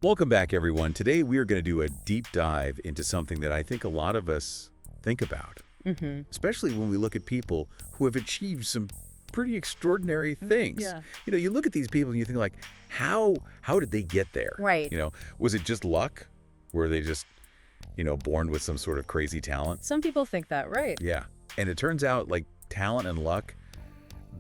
Welcome back, everyone. Today, we are going to do a deep dive into something that I think a lot of us think about, especially when we look at people who have achieved some pretty extraordinary things. Yeah. You look at these people and you think like, how did they get there? Right. Was it just luck? Were they just, born with some sort of crazy talent? Some people think that, right? Yeah. And it turns out like talent and luck,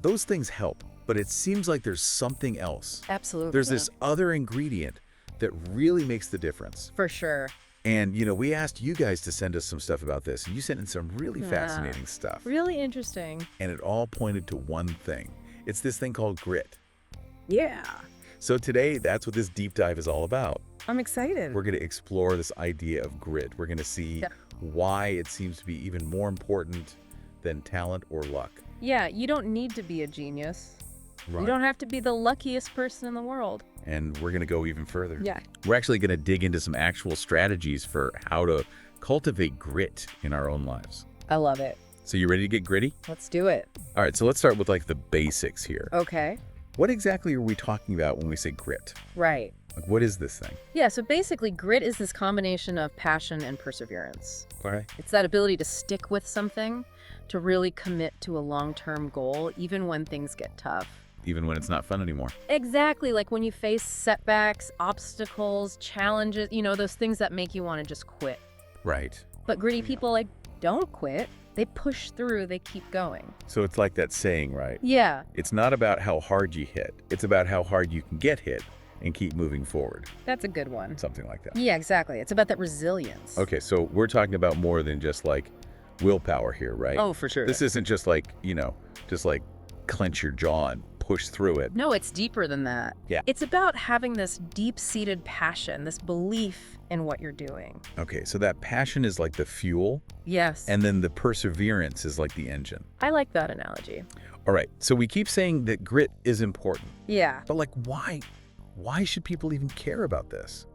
those things help, but it seems like there's something else. Absolutely. There's this other ingredient that really makes the difference. For sure. And, we asked you guys to send us some stuff about this, and you sent in some really fascinating stuff. Really interesting. And it all pointed to one thing. It's this thing called grit. Yeah. So today, that's what this deep dive is all about. I'm excited. We're going to explore this idea of grit. We're going to see why it seems to be even more important than talent or luck. Yeah, you don't need to be a genius. Right. You don't have to be the luckiest person in the world. And we're going to go even further. Yeah. We're actually going to dig into some actual strategies for how to cultivate grit in our own lives. I love it. So you ready to get gritty? Let's do it. All right, so let's start with like the basics here. Okay. What exactly are we talking about when we say grit? Right. Like, what is this thing? Yeah, so basically grit is this combination of passion and perseverance. All right. It's that ability to stick with something, to really commit to a long-term goal, even when things get tough. Even when it's not fun anymore. Exactly, like when you face setbacks, obstacles, challenges, those things that make you want to just quit. Right. But gritty people, don't quit. They push through, they keep going. So it's like that saying, right? Yeah, It's not about how hard you hit. It's about how hard you can get hit and keep moving forward. that's a good one. Something like that. Yeah, exactly. It's about that resilience. Okay, so we're talking about more than just like willpower here, right? Oh, for sure. This isn't just like, just like clench your jaw and push through it. No, it's deeper than that. Yeah. It's about having this deep-seated passion, this belief in what you're doing. Okay, so that passion is like the fuel, Yes. and then the perseverance is like the engine. I like that analogy. All right, so we keep saying that grit is important, Yeah. but like why? Why should people even care about this?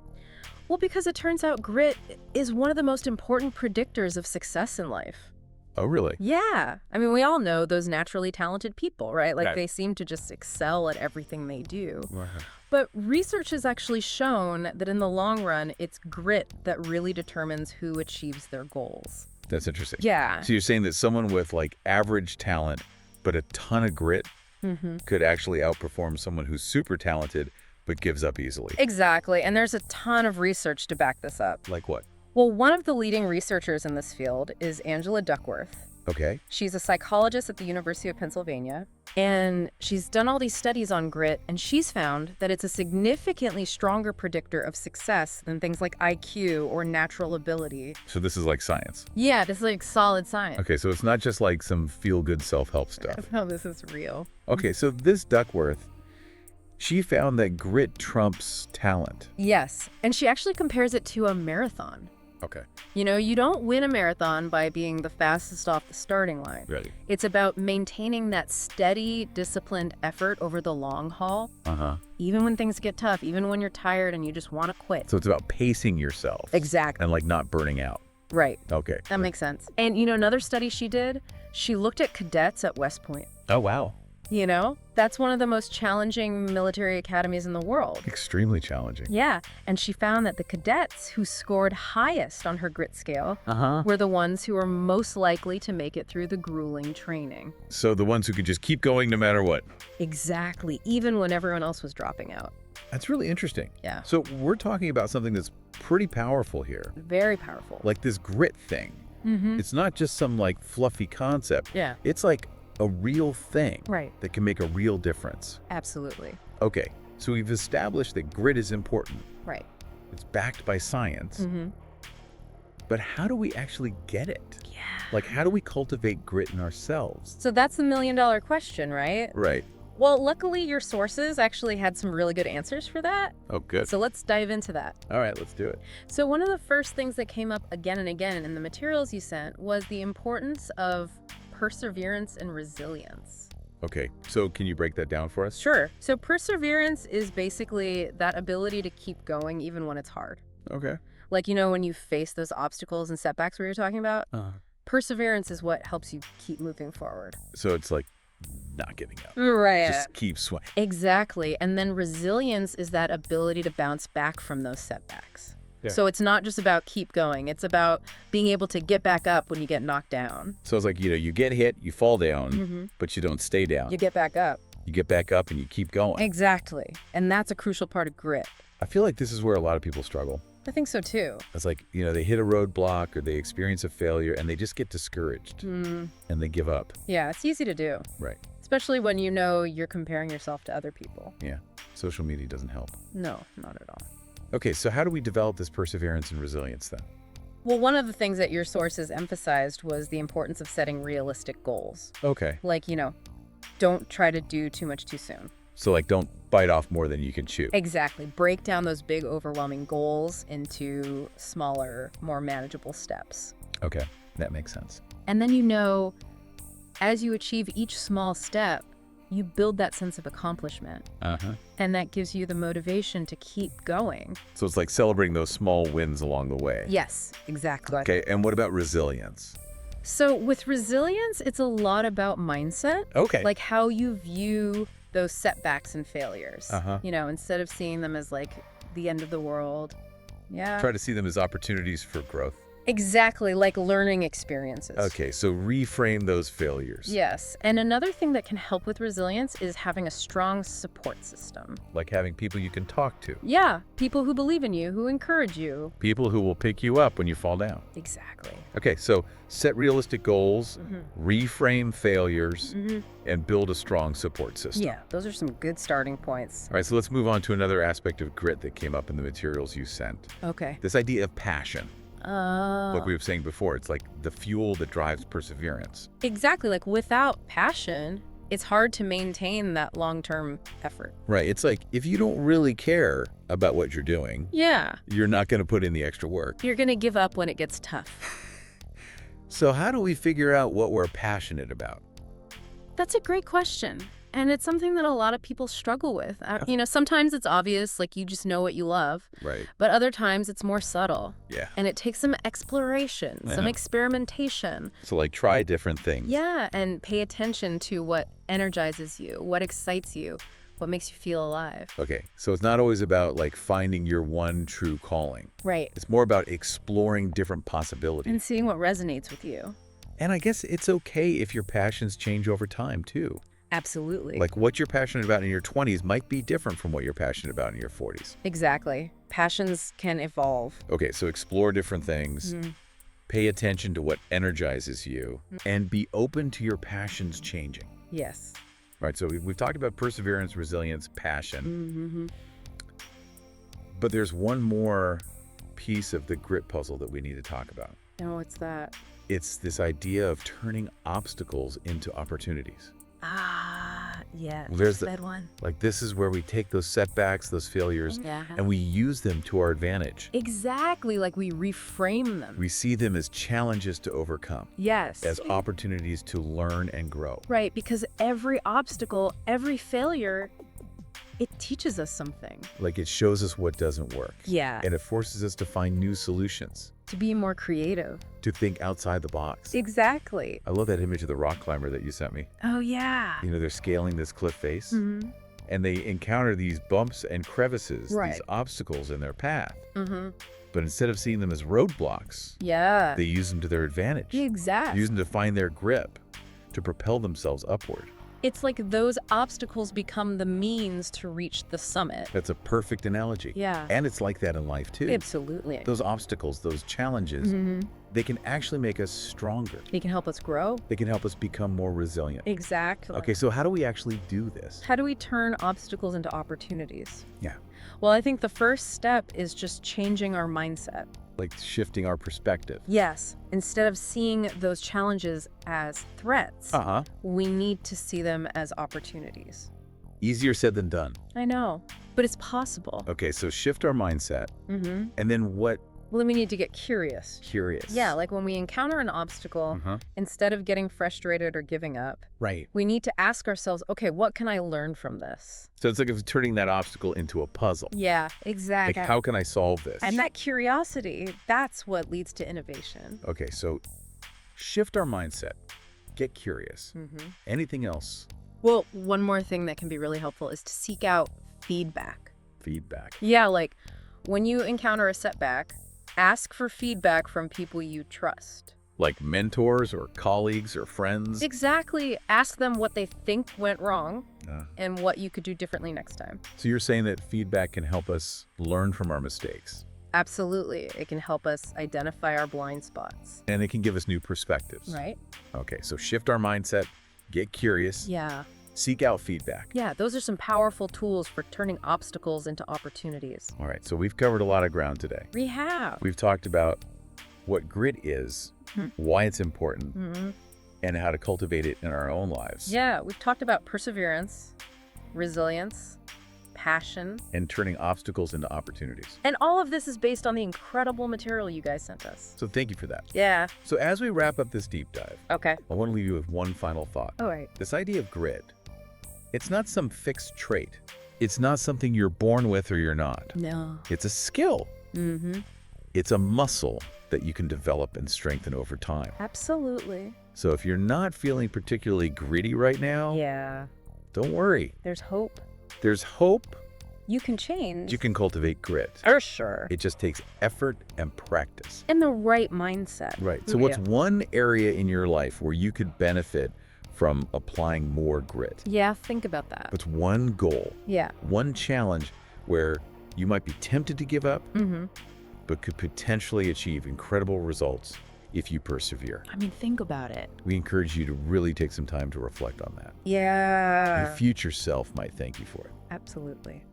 Well, because it turns out grit is one of the most important predictors of success in life. Oh, really? Yeah. I mean, we all know those naturally talented people, right? Like Right. they seem to just excel at everything they do. Right. But research has actually shown that in the long run, it's grit that really determines who achieves their goals. That's interesting. Yeah. So you're saying that someone with like average talent, but a ton of grit could actually outperform someone who's super talented, but gives up easily. Exactly. And there's a ton of research to back this up. Like what? Well, one of the leading researchers in this field is Angela Duckworth. Okay. She's a psychologist at the University of Pennsylvania, and she's done all these studies on grit, and she's found that it's a significantly stronger predictor of success than things like IQ or natural ability. So this is like science. Yeah, this is like solid science. Okay, so it's not just like some feel-good self-help stuff. No, this is real. Okay, so this Duckworth, she found that grit trumps talent. Yes, and she actually compares it to a marathon. Okay. You don't win a marathon by being the fastest off the starting line. Ready. It's about maintaining that steady, disciplined effort over the long haul, Uh-huh. even when things get tough, even when you're tired and you just want to quit. So it's about pacing yourself. Exactly. And like not burning out. Right. Okay. That makes sense. And another study she did, she looked at cadets at West Point. Oh, wow. That's one of the most challenging military academies in the world. Extremely challenging. Yeah, and she found that the cadets who scored highest on her grit scale Uh-huh. were the ones who were most likely to make it through the grueling training. So the ones who could just keep going no matter what. Exactly, even when everyone else was dropping out. That's really interesting. Yeah. So we're talking about something that's pretty powerful here. Very powerful. Like this grit thing. It's not just some like fluffy concept. Yeah. It's like a real thing. Right. That can make a real difference. Absolutely. Okay, so we've established that grit is important. Right. It's backed by science. But how do we actually get it? Yeah. Like, how do we cultivate grit in ourselves? So that's the million-dollar question, right? Right. Well, luckily your sources actually had some really good answers for that. Oh, good. So let's dive into that. All right, let's do it. So one of the first things that came up again and again in the materials you sent was the importance of perseverance and resilience. Okay, so can you break that down for us? Sure. So perseverance is basically that ability to keep going even when it's hard. Okay. Like, when you face those obstacles and setbacks we were talking about, perseverance is what helps you keep moving forward. So it's like not giving up. Right. Just keep swinging. Exactly. And then resilience is that ability to bounce back from those setbacks. Yeah. So it's not just about keep going. It's about being able to get back up when you get knocked down. So it's like, you get hit, you fall down, but you don't stay down. You get back up. You get back up and you keep going. Exactly. And that's a crucial part of grit. I feel like this is where a lot of people struggle. I think so too. It's like, they hit a roadblock or they experience a failure and they just get discouraged and they give up. Yeah, it's easy to do. Right. Especially when you know you're comparing yourself to other people. Yeah. Social media doesn't help. No, not at all. Okay, so how do we develop this perseverance and resilience then? Well, one of the things that your sources emphasized was the importance of setting realistic goals. Okay. Like, don't try to do too much too soon. So like, don't bite off more than you can chew. Exactly. Break down those big, overwhelming goals into smaller, more manageable steps. Okay, that makes sense. And then, as you achieve each small step, you build that sense of accomplishment. And that gives you the motivation to keep going. So it's like celebrating those small wins along the way. Yes, exactly. Okay, and what about resilience? So with resilience, it's a lot about mindset. Okay. Like how you view those setbacks and failures. Instead of seeing them as like the end of the world. Yeah. Try to see them as opportunities for growth. Exactly, like learning experiences. Okay, so reframe those failures. Yes. And another thing that can help with resilience is having a strong support system. Like having people you can talk to. Yeah, people who believe in you, who encourage you. People who will pick you up when you fall down. Exactly. Okay, so set realistic goals, reframe failures, and build a strong support system. Yeah, those are some good starting points. All right, so let's move on to another aspect of grit that came up in the materials you sent. Okay. This idea of passion. Oh. Like we were saying before, it's like the fuel that drives perseverance. Exactly. Like without passion, it's hard to maintain that long-term effort. Right. It's like if you don't really care about what you're doing, Yeah. you're not going to put in the extra work. You're going to give up when it gets tough. So how do we figure out what we're passionate about? That's a great question. And it's something that a lot of people struggle with. Sometimes it's obvious, like you just know what you love. Right. But other times it's more subtle. Yeah. And it takes some exploration, some experimentation. So like try different things. Yeah, and pay attention to what energizes you, what excites you, what makes you feel alive. Okay. So it's not always about like finding your one true calling. Right. It's more about exploring different possibilities. And seeing what resonates with you. And I guess it's okay if your passions change over time too. Absolutely. Like what you're passionate about in your 20s might be different from what you're passionate about in your 40s. Exactly. Passions can evolve. Okay, so explore different things, pay attention to what energizes you, and be open to your passions changing. Yes. Right, so we've talked about perseverance, resilience, passion. But there's one more piece of the grit puzzle that we need to talk about. Oh, what's that? It's this idea of turning obstacles into opportunities. Ah, yeah. There's that one. Like this is where we take those setbacks, those failures, and we use them to our advantage. Exactly, like we reframe them. We see them as challenges to overcome. Yes. As opportunities to learn and grow. Right, because every obstacle, every failure, it teaches us something. Like it shows us what doesn't work. Yeah. And it forces us to find new solutions. To be more creative. To think outside the box. Exactly. I love that image of the rock climber that you sent me. Oh, yeah. They're scaling this cliff face. And they encounter these bumps and crevices, these obstacles in their path. But instead of seeing them as roadblocks, they use them to their advantage. Exactly. Use them to find their grip, to propel themselves upward. It's like those obstacles become the means to reach the summit. That's a perfect analogy. Yeah. And it's like that in life too. Absolutely. Those obstacles, those challenges, they can actually make us stronger. They can help us grow. They can help us become more resilient. Exactly. Okay, so how do we actually do this? How do we turn obstacles into opportunities? Yeah. Well, I think the first step is just changing our mindset. Like shifting our perspective. Yes. Instead of seeing those challenges as threats, we need to see them as opportunities. Easier said than done. I know, but it's possible. Okay, so shift our mindset. And then what? Well, then we need to get curious. Curious. Yeah, like when we encounter an obstacle, instead of getting frustrated or giving up, we need to ask ourselves, okay, what can I learn from this? So it's like if turning that obstacle into a puzzle. Yeah, exactly. Like how can I solve this? And that curiosity, that's what leads to innovation. Okay, so shift our mindset. Get curious. Anything else? Well, one more thing that can be really helpful is to seek out feedback. Feedback. Yeah, like when you encounter a setback, ask for feedback from people you trust. Like mentors or colleagues or friends? Exactly. Ask them what they think went wrong and what you could do differently next time. So you're saying that feedback can help us learn from our mistakes? Absolutely. It can help us identify our blind spots. And it can give us new perspectives. Right. Okay, so shift our mindset, get curious. Yeah. Seek out feedback. Yeah, those are some powerful tools for turning obstacles into opportunities. All right, so we've covered a lot of ground today. We have. We've talked about what grit is, why it's important, and how to cultivate it in our own lives. Yeah, we've talked about perseverance, resilience, passion, and turning obstacles into opportunities. And all of this is based on the incredible material you guys sent us. So thank you for that. Yeah. So as we wrap up this deep dive, Okay. I want to leave you with one final thought. All right. This idea of grit, it's not some fixed trait. It's not something you're born with or you're not. No. It's a skill. It's a muscle that you can develop and strengthen over time. Absolutely. So if you're not feeling particularly gritty right now, Yeah. don't worry. There's hope. There's hope. You can change. You can cultivate grit. For sure. It just takes effort and practice. And the right mindset. Right. So what's one area in your life where you could benefit from applying more grit? Yeah, think about that. What's one goal? Yeah. One challenge where you might be tempted to give up, but could potentially achieve incredible results if you persevere. I mean, think about it. We encourage you to really take some time to reflect on that. Yeah. Your future self might thank you for it. Absolutely.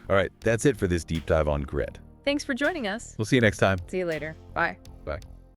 All right, that's it for this deep dive on grit. Thanks for joining us. We'll see you next time. See you later. Bye.